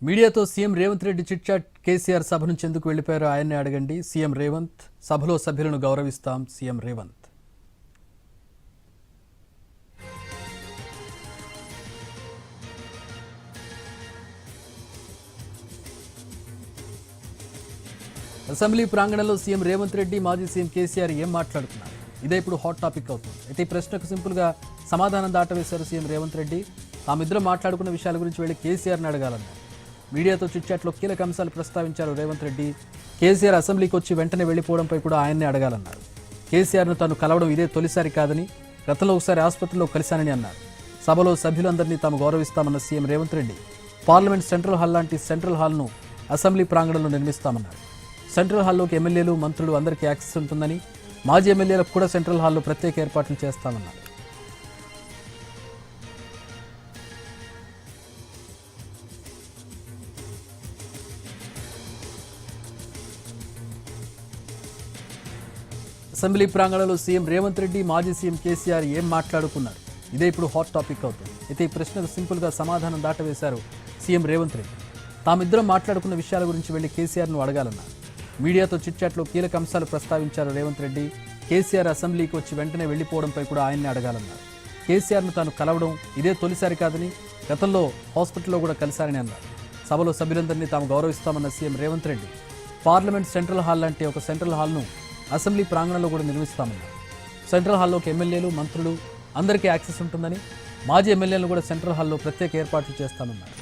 మీడియాతో CM Revanth Reddy chit-chat KCR సభ నుంచి ఎందుకు వెళ్లిపోయారో ఆయన్నే అడగండి. సీఎం రేవంత్ సభలో సభ్యులను గౌరవిస్తాం. సీఎం రేవంత్ అసెంబ్లీ ప్రాంగణంలో సీఎం రేవంత్ రెడ్డి మాజీ సీఎం కేసీఆర్ ఏం మాట్లాడుతున్నారు? ఇదే ఇప్పుడు హాట్ టాపిక్ అవుతుంది. అయితే ఈ ప్రశ్నకు సింపుల్గా సమాధానం దాటవేశారు సీఎం రేవంత్ రెడ్డి. తామిద్దరం మాట్లాడుకున్న విషయాల గురించి వెళ్లి కేసీఆర్ని అడగాలన్నారు. మీడియాతో చిట్చాట్లో కీలక అంశాలు ప్రస్తావించారు రేవంత్ రెడ్డి. కేసీఆర్ అసెంబ్లీకి వచ్చి వెంటనే వెళ్లిపోవడంపై కూడా ఆయన్నే అడగాలన్నారు. కేసీఆర్ను తాను కలవడం ఇదే తొలిసారి కాదని, గతంలో ఒకసారి ఆసుపత్రిలో కలిశానని అన్నారు. సభలో సభ్యులందరినీ తాము గౌరవిస్తామన్న CM Revanth Reddy parliament central hall లాంటి సెంట్రల్ హాల్ను అసెంబ్లీ ప్రాంగణంలో నిర్మిస్తామన్నారు. సెంట్రల్ హాల్లోకి ఎమ్మెల్యేలు, మంత్రులు అందరికీ యాక్సెస్ ఉంటుందని, మాజీ ఎమ్మెల్యేలకు కూడా సెంట్రల్ హాల్లో ప్రత్యేక ఏర్పాట్లు చేస్తామన్నారు. అసెంబ్లీ ప్రాంగణంలో సీఎం రేవంత్ రెడ్డి మాజీ సీఎం కేసీఆర్ ఏం మాట్లాడుకున్నారు? ఇదే ఇప్పుడు హాట్ టాపిక్ అవుతుంది. అయితే ఈ ప్రశ్నకు సింపుల్గా సమాధానం దాటవేశారు సీఎం రేవంత్ రెడ్డి. తామిద్దరం మాట్లాడుకున్న విషయాల గురించి వెళ్లి కేసీఆర్ను అడగాలన్నారు. మీడియాతో చిట్చాట్లో కీలక అంశాలు ప్రస్తావించారు రేవంత్ రెడ్డి. కేసీఆర్ అసెంబ్లీకి వచ్చి వెంటనే వెళ్లిపోవడంపై కూడా ఆయన్నే అడగాలన్నారు. కేసీఆర్ను తాను కలవడం ఇదే తొలిసారి కాదని, గతంలో హాస్పిటల్లో కూడా కలిశారని అన్నారు. సభలో సభ్యులందరినీ తాము గౌరవిస్తామన్న CM Revanth Reddy parliament central hall లాంటి ఒక సెంట్రల్ హాల్ను అసెంబ్లీ ప్రాంగణంలో కూడా నిర్మిస్తామన్నారు. సెంట్రల్ హాల్లోకి ఎమ్మెల్యేలు, మంత్రులు అందరికీ యాక్సెస్ ఉంటుందని, మాజీ ఎమ్మెల్యేలను కూడా సెంట్రల్ హాల్లో ప్రత్యేక ఏర్పాట్లు చేస్తామన్నారు.